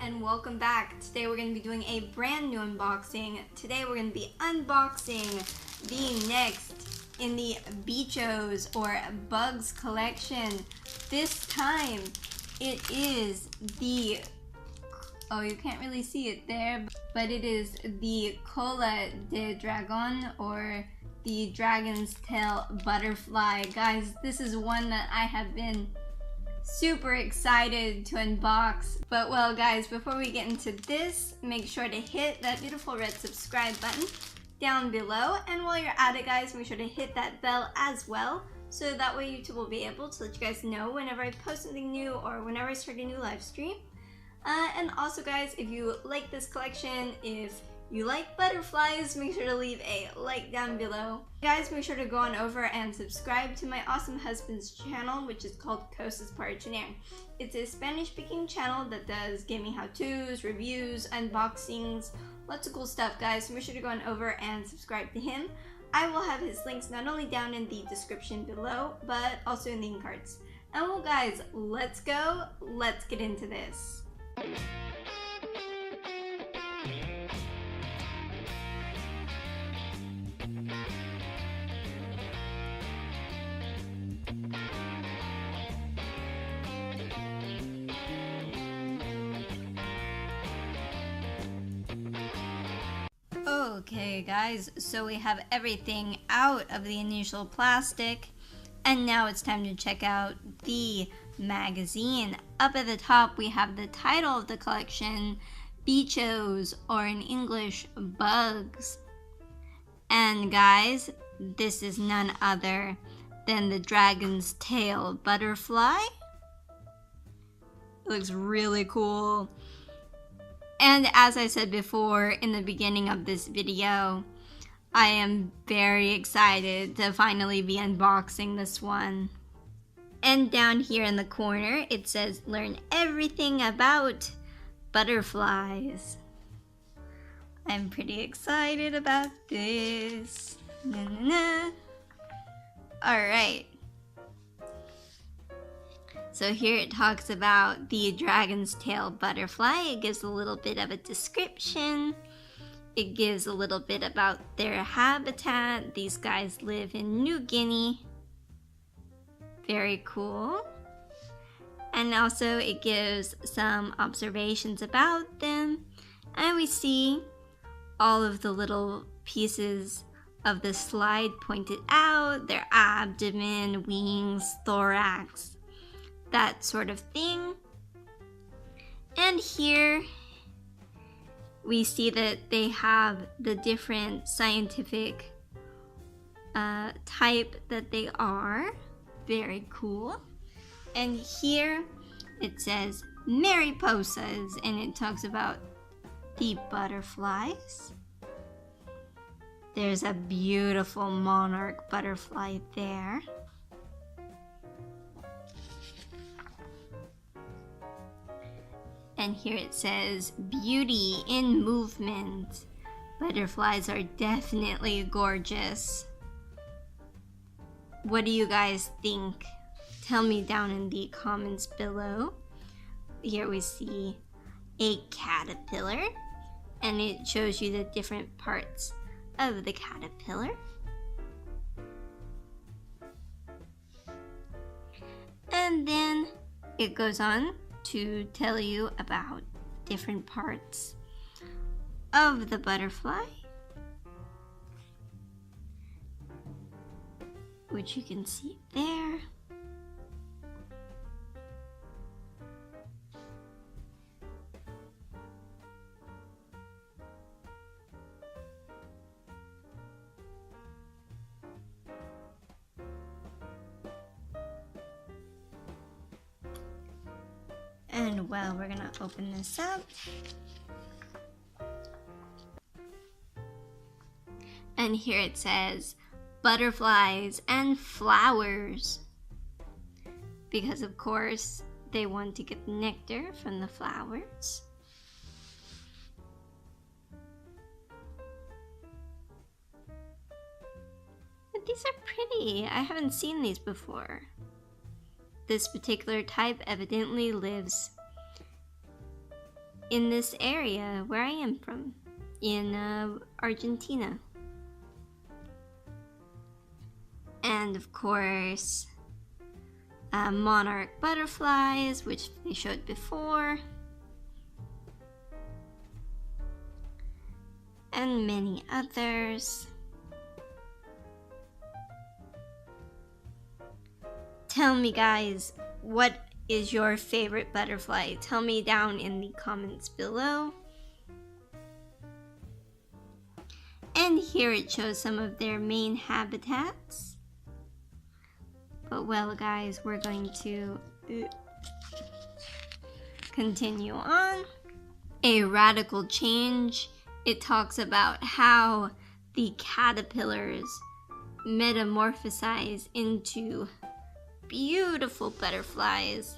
and welcome back. Today we're going to be doing a brand new unboxing. Today we're going to be unboxing the next in the Bichos or Bugs collection. This time it is the, oh, you can't really see it there, but it is the Cola de Dragón or the Dragon's Tail Butterfly. Guys, this is one that I have been super excited to unbox. But well guys, before we get into this, make sure to hit that beautiful red subscribe button down below, and while you're at it guys, make sure to hit that bell as well, so that way YouTube will be able to let you guys know whenever I post something new or whenever I start a new live stream. And also guys, if you like this collection, if you like butterflies, make sure to leave a like down below. Guys, make sure to go on over and subscribe to my awesome husband's channel, which is called Cosas para Tener. It's a Spanish-speaking channel that does gaming how-tos, reviews, unboxings, lots of cool stuff, guys. So make sure to go on over and subscribe to him. I will have his links not only down in the description below, but also in the end cards. And well guys, let's go. Let's get into this. Okay guys, so we have everything out of the initial plastic, and now it's time to check out the magazine. Up at the top we have the title of the collection, Bichos, or in English, Bugs. And guys, this is none other than the Dragon's Tail Butterfly. It looks really cool. And as I said before in the beginning of this video, I am very excited to finally be unboxing this one. And down here in the corner, it says, learn everything about butterflies. I'm pretty excited about this. Alright. So here it talks about the Dragon's Tail Butterfly. It gives a little bit of a description. It gives a little bit about their habitat. These guys live in New Guinea. Very cool. And also it gives some observations about them. And we see all of the little pieces of the slide pointed out. Their abdomen, wings, thorax, that sort of thing. And here we see that they have the different scientific type that they are. Very cool. And here it says mariposas, and it talks about the butterflies. There's a beautiful monarch butterfly there. And here it says, beauty in movement. Butterflies are definitely gorgeous. What do you guys think? Tell me down in the comments below. Here we see a caterpillar, and it shows you the different parts of the caterpillar. And then it goes on to tell you about different parts of the butterfly, which you can see there. And well, we're gonna open this up. And here it says, butterflies and flowers. Because of course, they want to get nectar from the flowers. But these are pretty. I haven't seen these before. This particular type evidently lives in this area where I am from, in Argentina. And of course, monarch butterflies, which they showed before, and many others. Tell me, guys, what is your favorite butterfly? Tell me down in the comments below. And here it shows some of their main habitats. But well, guys, we're going to continue on. A radical change. It talks about how the caterpillars metamorphosize into beautiful butterflies.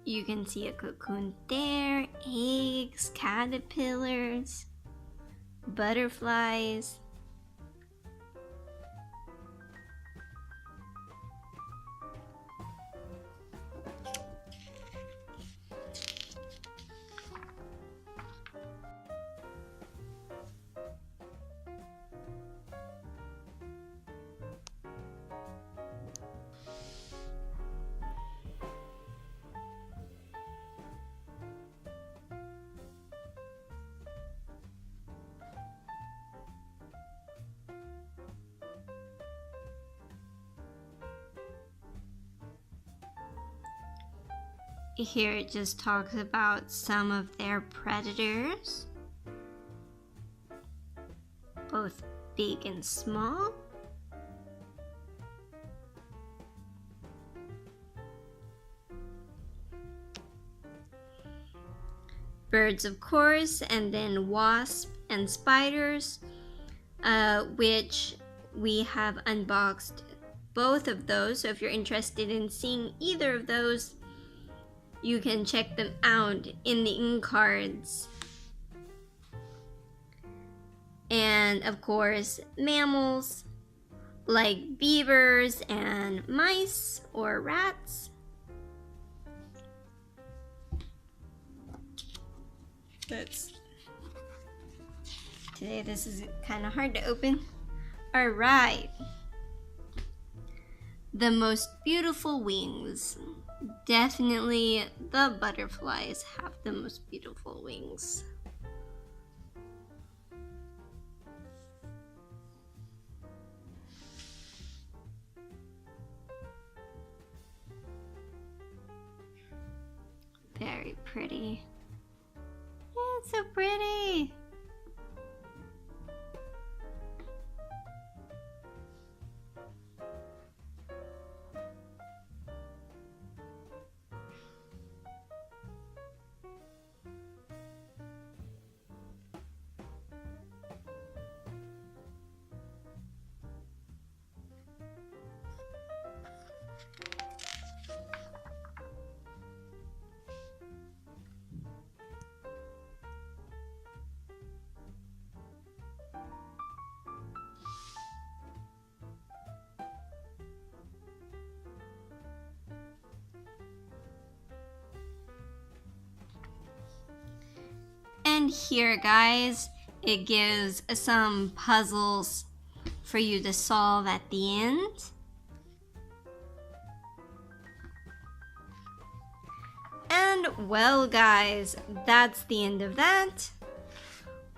You can see a cocoon there, eggs, caterpillars, butterflies. Here it just talks about some of their predators, both big and small. Birds, of course, and then wasps and spiders, which we have unboxed both of those. So if you're interested in seeing either of those, you can check them out in the in cards. And of course, mammals like beavers and mice or rats. Today this is kind of hard to open. All right. The most beautiful wings. Definitely the butterflies have the most beautiful wings. Very pretty. Yeah, it's so pretty. And here, guys, it gives some puzzles for you to solve at the end. And well, guys, that's the end of that.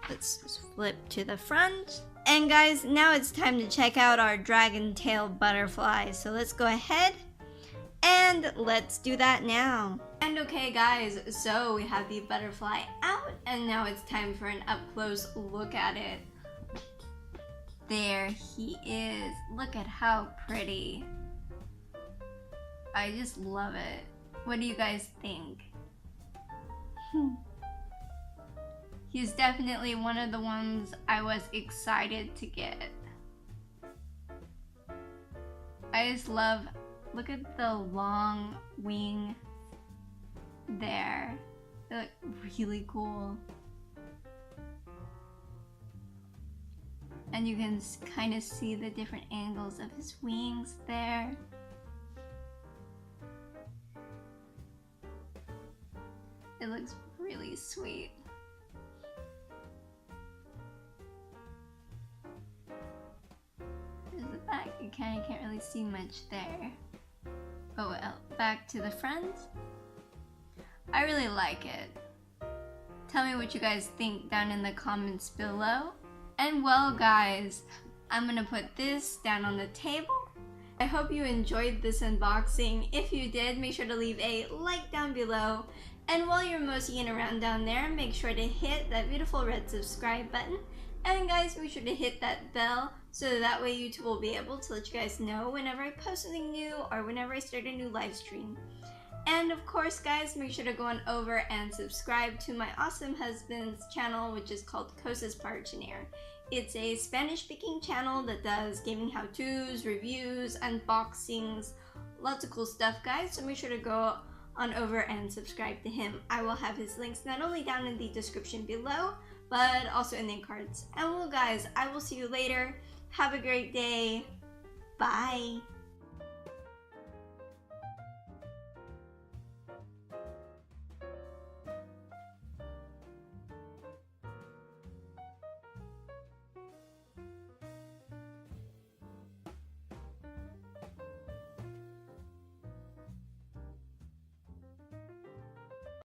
Let's just flip to the front. And guys, now it's time to check out our dragon tail butterfly. So let's go ahead and let's do that now. And okay, guys, so we have the butterfly out, and now it's time for an up-close look at it. There he is. Look at how pretty. I just love it. What do you guys think? He's definitely one of the ones I was excited to get. I just love, look at the long wing there. They look really cool. And you can kind of see the different angles of his wings there. It looks really sweet. There's the back. You can't really see much there. Oh well, back to the front. I really like it. Tell me what you guys think down in the comments below. And well guys, I'm gonna put this down on the table. I hope you enjoyed this unboxing. If you did, make sure to leave a like down below. And while you're moseying around down there, make sure to hit that beautiful red subscribe button. And guys, make sure to hit that bell so that way YouTube will be able to let you guys know whenever I post something new or whenever I start a new live stream. And of course guys, make sure to go on over and subscribe to my awesome husband's channel, which is called Cosas Parchiner. It's a Spanish speaking channel that does gaming how-tos, reviews, unboxings, lots of cool stuff guys, so make sure to go on over and subscribe to him. I will have his links not only down in the description below, but also in the cards. And well guys, I will see you later. Have a great day. Bye.